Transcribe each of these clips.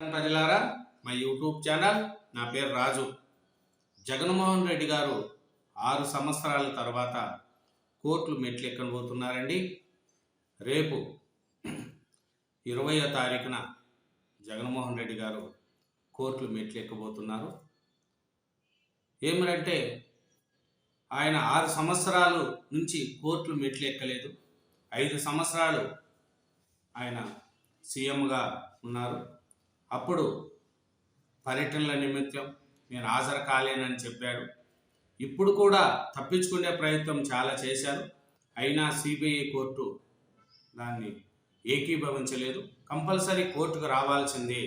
ప్రజలారా, మా YouTube channel, నా పేరు రాజు. జగన్మోహన్ రెడ్డి గారు 6 సంవత్సరాల తర్వాత కోర్టులు మెట్లు ఎక్కబోతున్నారండి. రేపు 20వ తారీఖున జగన్మోహన్ రెడ్డి గారు కోర్టులు మెట్లు ఎక్కబోతున్నారు. ఏమిటంటే ఆయన 6 సంవత్సరాలు నుంచి కోర్టులు మెట్లు ఎక్కలేదు. 5 సంవత్సరాలు ఆయన సీఎంగా ఉన్నారు. అప్పుడు పర్యటనల నిమిత్తం నేను హాజరు కాలేనని చెప్పాడు. ఇప్పుడు కూడా తప్పించుకునే ప్రయత్నం చాలా చేశారు. అయినా సిబిఐ కోర్టు దాన్ని ఏకీభవించలేదు. కంపల్సరీ కోర్టుకు రావాల్సిందే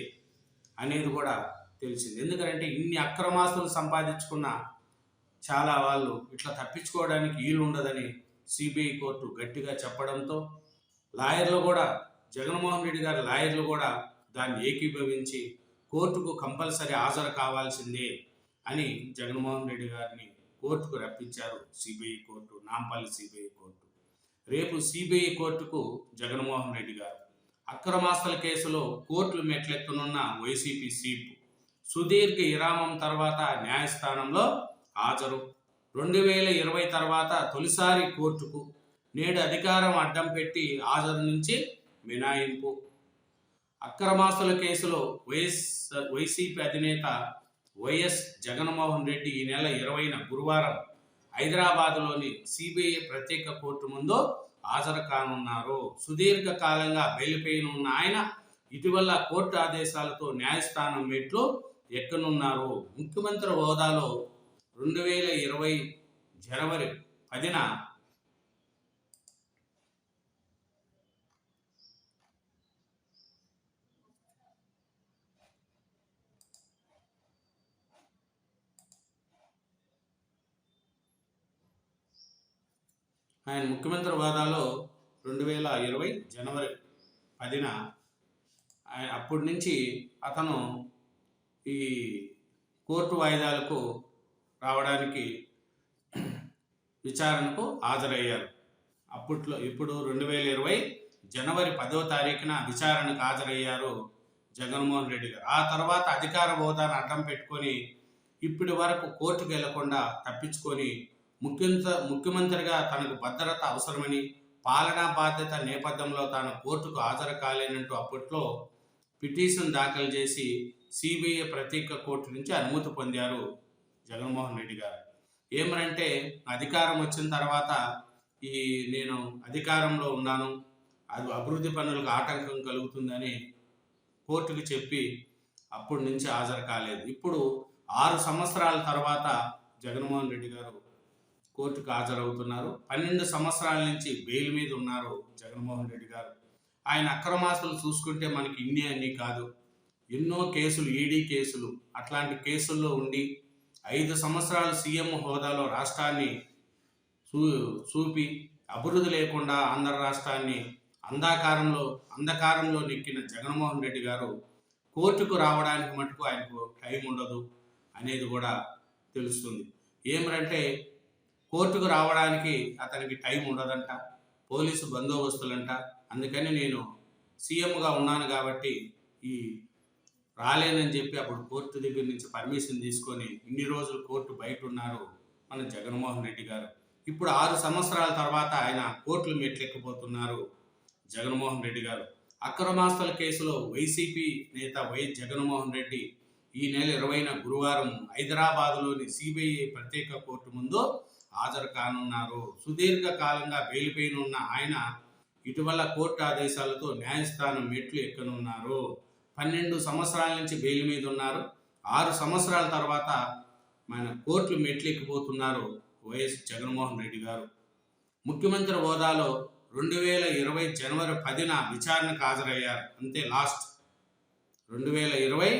అనేది కూడా తెలిసింది. ఎందుకంటే ఇన్ని అక్రమాస్తులు సంపాదించుకున్న చాలా వాళ్ళు ఇట్లా తప్పించుకోవడానికి వీలు ఉండదని సిబిఐ కోర్టు గట్టిగా చెప్పడంతో లాయర్లు కూడా, జగన్మోహన్ రెడ్డి గారి లాయర్లు కూడా దాన్ని ఏకీభవించి కోర్టుకు కంపల్సరీ హాజరు కావాల్సిందే అని జగన్మోహన్ రెడ్డి గారిని కోర్టుకు రప్పించారు CBI court, Nampally CBI court. రేపు సిబిఐ కోర్టుకు జగన్మోహన్ రెడ్డి గారు అక్రమాస్తుల కేసులో కోర్టులు మెట్లెక్కనున్న వైసీపీ సీప్ సుదీర్ఘ విరామం తర్వాత న్యాయస్థానంలో హాజరు. 2020 తర్వాత తొలిసారి కోర్టుకు, నేడు అధికారం అడ్డం పెట్టి హాజరు నుంచి మినహాయింపు. అక్రమాస్తుల కేసులో వైసీపీ అధినేత వైఎస్ జగన్మోహన్ రెడ్డి ఈ నెల 20న గురువారం హైదరాబాద్లోని సిబిఐ ప్రత్యేక కోర్టు ముందు హాజరు కానున్నారు. సుదీర్ఘ కాలంగా బెయిల్పై ఉన్న ఆయన ఇటీవల కోర్టు ఆదేశాలతో న్యాయస్థానం మెట్లు ఎక్కనున్నారు. ముఖ్యమంత్రి హోదాలో 2020 జనవరి 10న ఆయన ముఖ్యమంత్రి హోదాలో 2020 జనవరి 10న అప్పటి నుంచి అతను ఈ కోర్టు వాయిదాలకు రావడానికి విచారణకు హాజరయ్యారు. ఇప్పుడు 2020 జనవరి 10వ తారీఖున విచారణకు హాజరయ్యారు జగన్మోహన్ రెడ్డి గారు. ఆ తర్వాత అధికార హోదాను అడ్డం పెట్టుకొని ఇప్పటి వరకు కోర్టుకు వెళ్లకుండా తప్పించుకొని ముఖ్యమంత్రిగా తనకు భద్రత అవసరమని, పాలనా బాధ్యత నేపథ్యంలో తాను కోర్టుకు హాజరు కాలేనంటూ అప్పట్లో పిటిషన్ దాఖలు చేసి సిబిఐ ప్రత్యేక కోర్టు నుంచి అనుమతి పొందారు జగన్మోహన్ రెడ్డి గారు. ఏమనంటే అధికారం వచ్చిన తర్వాత నేను అధికారంలో ఉన్నాను, అది అభివృద్ధి పనులకు ఆటంకం కలుగుతుందని కోర్టుకు చెప్పి అప్పటి నుంచి హాజరు కాలేదు. ఇప్పుడు 6 సంవత్సరాల తర్వాత జగన్మోహన్ రెడ్డి గారు కోర్టుకు హాజరవుతున్నారు. 12 సంవత్సరాల నుంచి బెయిల్ మీద ఉన్నారు జగన్మోహన్ రెడ్డి గారు. ఆయన అక్రమాస్తులు చూసుకుంటే మనకి అన్నీ కాదు, ఎన్నో కేసులు, ఈడీ కేసులు, అట్లాంటి కేసుల్లో ఉండి 5 సంవత్సరాలు సీఎం హోదాలో రాష్ట్రాన్ని చూపి అభివృద్ధి లేకుండా ఆంధ్ర రాష్ట్రాన్ని అంధకారంలో నెక్కిన జగన్మోహన్ రెడ్డి గారు కోర్టుకు రావడానికి మటుకు ఆయనకు టైం ఉండదు అనేది కూడా తెలుస్తుంది. ఏమిటంటే కోర్టుకు రావడానికి అతనికి టైం ఉండదంట, పోలీసు బందోబస్తులంట. అందుకని నేను సీఎంగా ఉన్నాను కాబట్టి రాలేనని చెప్పి అప్పుడు కోర్టు దగ్గర నుంచి పర్మిషన్ తీసుకొని ఇన్ని రోజులు కోర్టు బయట ఉన్నారు మన జగన్మోహన్ రెడ్డి గారు. ఇప్పుడు 6 సంవత్సరాల తర్వాత ఆయన కోర్టులు మెట్లెక్కబోతున్నారు జగన్మోహన్ రెడ్డి గారు. అక్రమాస్తుల కేసులో వైసీపీ నేత వైఎస్ జగన్మోహన్ రెడ్డి ఈ నెల 20న గురువారం హైదరాబాద్లోని సిబిఐ ప్రత్యేక కోర్టు ముందు హాజరు కానున్నారు. సుదీర్ఘ కాలంగా బెయిల్పై ఉన్న ఆయన ఇటీవల కోర్టు ఆదేశాలతో న్యాయస్థానం మెట్లు ఎక్కనున్నారు. 12 సంవత్సరాల నుంచి బెయిల్ మీద ఉన్నారు. 6 సంవత్సరాల తర్వాత మన కోర్టులు మెట్లు ఎక్కిపోతున్నారు వైఎస్ జగన్మోహన్ రెడ్డి గారు. ముఖ్యమంత్రి హోదాలో 2020 జనవరి 10న విచారణకు హాజరయ్యారు. అంతే, లాస్ట్ 2020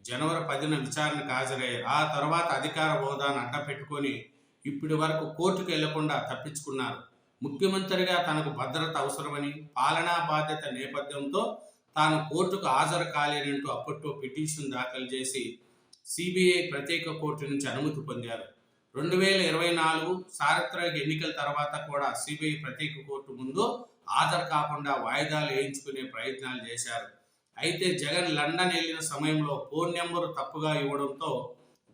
జనవరి 10న విచారణకు హాజరయ్యారు. ఆ తర్వాత అధికార హోదాను అడ్డపెట్టుకొని ఇప్పటి వరకు కోర్టుకు వెళ్లకుండా తప్పించుకున్నారు. ముఖ్యమంత్రిగా తనకు భద్రత అవసరమని, పాలనా బాధ్యత నేపథ్యంతో తాను కోర్టుకు హాజరు కాలేనంటూ అప్పట్లో పిటిషన్ దాఖలు చేసి సిబిఐ ప్రత్యేక కోర్టు నుంచి అనుమతి పొందారు. 2024 సార్వత్రిక ఎన్నికల తర్వాత కూడా సిబిఐ ప్రత్యేక కోర్టు ముందు హాజరు కాకుండా వాయిదాలు వేయించుకునే ప్రయత్నాలు చేశారు. అయితే జగన్ లండన్ వెళ్ళిన సమయంలో ఫోన్ నెంబరు తప్పుగా ఇవ్వడంతో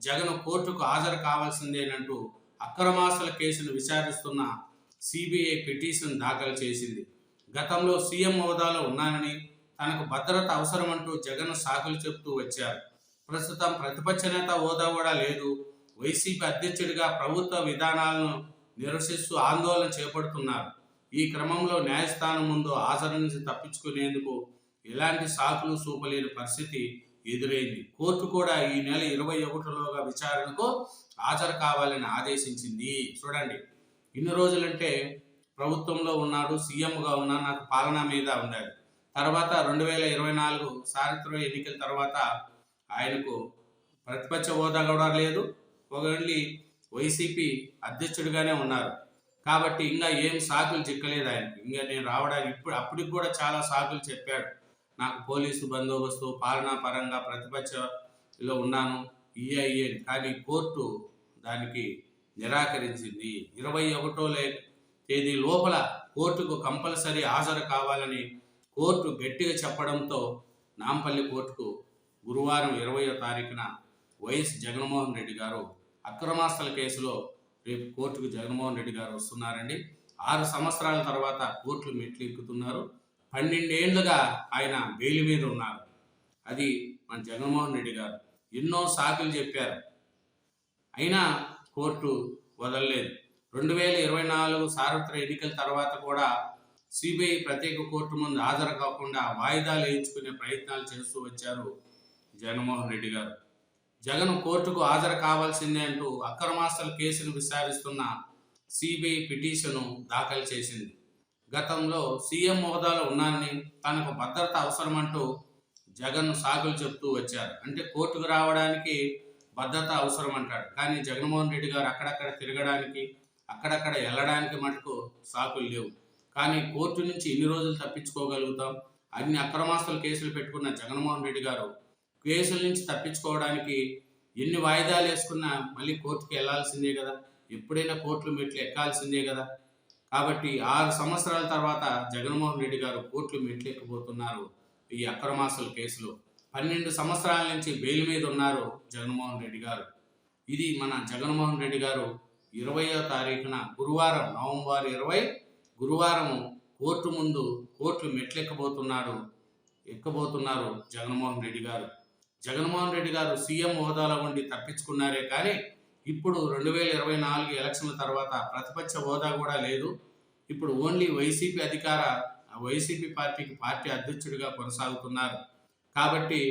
జగన్ కోర్టుకు హాజరు కావాల్సిందేనంటూ అక్రమాస్తుల కేసును విచారిస్తున్న సిబిఐ పిటిషన్ దాఖలు చేసింది. గతంలో సీఎం హోదాలో ఉన్నానని, తనకు భద్రత అవసరమంటూ జగన్ సాకులు చెబుతూ వచ్చారు. ప్రస్తుతం ప్రతిపక్ష నేత హోదా కూడా లేదు. వైసీపీ అధ్యక్షుడిగా ప్రభుత్వ విధానాలను నిరసిస్తూ ఆందోళన చేపడుతున్నారు. ఈ క్రమంలో న్యాయస్థానం ముందు హాజరు నుంచి తప్పించుకునేందుకు ఎలాంటి సాకులు చూపలేని పరిస్థితి ఎదురైంది. కోర్టు కూడా ఈ నెల 21లోగా విచారణకు హాజరు కావాలని ఆదేశించింది. చూడండి, ఇన్ని రోజులంటే ప్రభుత్వంలో ఉన్నాడు, సీఎంగా ఉన్నా, నాకు పాలన మీద ఉండాలి. తర్వాత 2024 సార్వత్రిక ఎన్నికల తర్వాత ఆయనకు ప్రతిపక్ష హోదా కూడా లేదు, ఓన్లీ వైసీపీ అధ్యక్షుడిగానే ఉన్నారు. కాబట్టి ఇంకా ఏం సాకులు చిక్కలేదు ఆయనకు. ఇంకా నేను రావడానికి అప్పటికి కూడా చాలా సాకులు చెప్పాడు. నాకు పోలీసు బందోబస్తు, పాలనా పరంగా ప్రతిపక్షలో ఉన్నాను, ఇయ్యే కానీ కోర్టు దానికి నిరాకరించింది. 21వ తేదీ లోపల కోర్టుకు కంపల్సరీ హాజరు కావాలని కోర్టు గట్టిగా చెప్పడంతో నాంపల్లి కోర్టుకు గురువారం 20వ తారీఖున వైఎస్ జగన్మోహన్ రెడ్డి గారు అక్రమాస్తుల కేసులో రేపు కోర్టుకు జగన్మోహన్ రెడ్డి గారు వస్తున్నారండి. 6 సంవత్సరాల తర్వాత కోర్టులు మెట్లు ఎక్కుతున్నారు. 12 ఏళ్లుగా ఆయన బెయిల్ మీద ఉన్నారు. అది మన జగన్మోహన్ రెడ్డి గారు ఎన్నో సాకులు చెప్పారు, అయినా కోర్టు వదలలేదు. 2024 సార్వత్రిక ఎన్నికల తర్వాత కూడా సిబిఐ ప్రత్యేక కోర్టు ముందు హాజరు కాకుండా వాయిదాలు వేయించుకునే ప్రయత్నాలు చేస్తూ వచ్చారు జగన్మోహన్ రెడ్డి గారు. జగన్ కోర్టుకు హాజరు కావాల్సిందే అంటూ అక్రమాస్తుల కేసును విచారిస్తున్న సిబిఐ పిటిషను దాఖలు చేసింది. గతంలో సీఎం హోదాలో ఉన్నానని, తనకు భద్రత అవసరమంటూ జగన్ సాకులు చెప్తూ వచ్చారు. అంటే కోర్టుకు రావడానికి భద్రత అవసరం అంటాడు, కానీ జగన్మోహన్ రెడ్డి గారు అక్కడక్కడ తిరగడానికి, అక్కడక్కడ వెళ్ళడానికి మటుకు సాకులు లేవు. కానీ కోర్టు నుంచి ఎన్ని రోజులు తప్పించుకోగలుగుతాం? అన్ని అక్రమాస్తుల కేసులు పెట్టుకున్న జగన్మోహన్ రెడ్డి గారు కేసుల నుంచి తప్పించుకోవడానికి ఎన్ని వాయిదాలు వేసుకున్నా మళ్ళీ కోర్టుకి వెళ్లాల్సిందే కదా, ఎప్పుడైనా కోర్టులు మెట్లు ఎక్కాల్సిందే కదా. కాబట్టి 6 సంవత్సరాల తర్వాత జగన్మోహన్ రెడ్డి గారు కోర్టులు మెట్లు ఎక్కబోతున్నారు. ఈ అక్రమాస్తుల కేసులో 12 సంవత్సరాల నుంచి బెయిల్ మీద ఉన్నారు జగన్మోహన్ రెడ్డి గారు. ఇది మన జగన్మోహన్ రెడ్డి గారు 20వ తారీఖున గురువారం నవంబర్ 20 గురువారం కోర్టు ముందు కోర్టులు మెట్లు ఎక్కబోతున్నారు జగన్మోహన్ రెడ్డి గారు. జగన్మోహన్ రెడ్డి గారు సీఎం హోదాలో ఉండి తప్పించుకున్నారే కానీ ఇప్పుడు 2024 ఎలక్షన్ల తర్వాత ప్రతిపక్ష హోదా కూడా లేదు. ఇప్పుడు ఓన్లీ వైసీపీ పార్టీ అధ్యక్షుడిగా కొనసాగుతున్నారు. కాబట్టి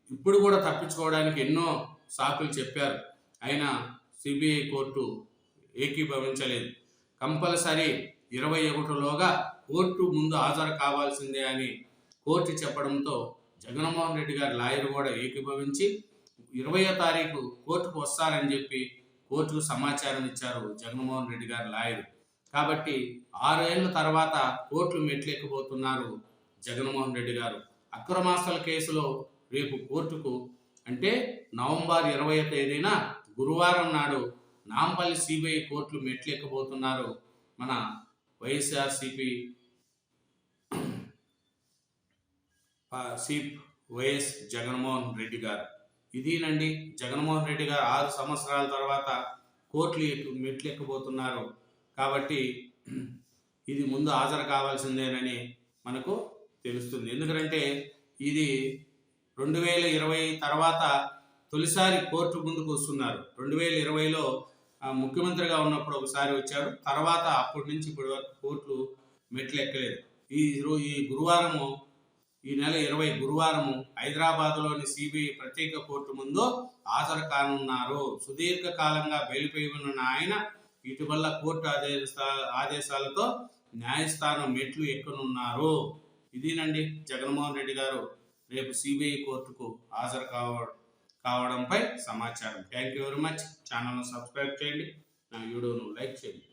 ఇప్పుడు కూడా తప్పించుకోవడానికి ఎన్నో సాకులు చెప్పారు, అయినా సిబిఐ కోర్టు ఏకీభవించలేదు. కంపల్సరీ 21లోగా కోర్టు ముందు హాజరు కావాల్సిందే అని కోర్టు చెప్పడంతో జగన్మోహన్ రెడ్డి గారి లాయర్ కూడా ఏకీభవించి 20వ తారీఖు కోర్టుకు వస్తారని చెప్పి కోర్టుకు సమాచారం ఇచ్చారు జగన్మోహన్ రెడ్డి గారి లాయర్. కాబట్టి 6 ఏళ్ల తర్వాత కోర్టులు మెట్లెక్కబోతున్నారు జగన్మోహన్ రెడ్డి గారు. అక్రమాస్తుల కేసులో రేపు కోర్టుకు అంటే నవంబర్ 20వ తేదీన గురువారం నాడు నాంపల్లి సిబిఐ కోర్టులు మెట్లెక్కబోతున్నారు మన వైఎస్ఆర్సీపీ చీఫ్ వైఎస్ జగన్మోహన్ రెడ్డి గారు. ఇదేనండి జగన్మోహన్ రెడ్డి గారు 6 సంవత్సరాల తర్వాత కోర్టులు మెట్లు ఎక్కబోతున్నారు. కాబట్టి ఇది ముందు హాజరు కావాల్సిందేనని మనకు తెలుస్తుంది. ఎందుకంటే ఇది 2020 తర్వాత తొలిసారి కోర్టు ముందుకు వస్తున్నారు. 2020లో ముఖ్యమంత్రిగా ఉన్నప్పుడు ఒకసారి వచ్చారు, తర్వాత అప్పటి నుంచి ఇప్పటి వరకు కోర్టులు మెట్లు ఎక్కలేదు. ఈ నెల 20 గురువారము హైదరాబాద్లోని సిబిఐ ప్రత్యేక కోర్టు ముందు హాజరు కానున్నారు. సుదీర్ఘకాలంగా బెయిల్పై ఉన్న ఆయన ఇటీవల కోర్టు ఆదేశాలతో న్యాయస్థానం మెట్లు ఎక్కనున్నారు. ఇదేనండి జగన్మోహన్ రెడ్డి గారు రేపు సిబిఐ కోర్టుకు హాజరు కావడంపై సమాచారం. Thank you very much. ఛానల్ను సబ్స్క్రైబ్ చేయండి, నా వీడియోను లైక్ చేయండి.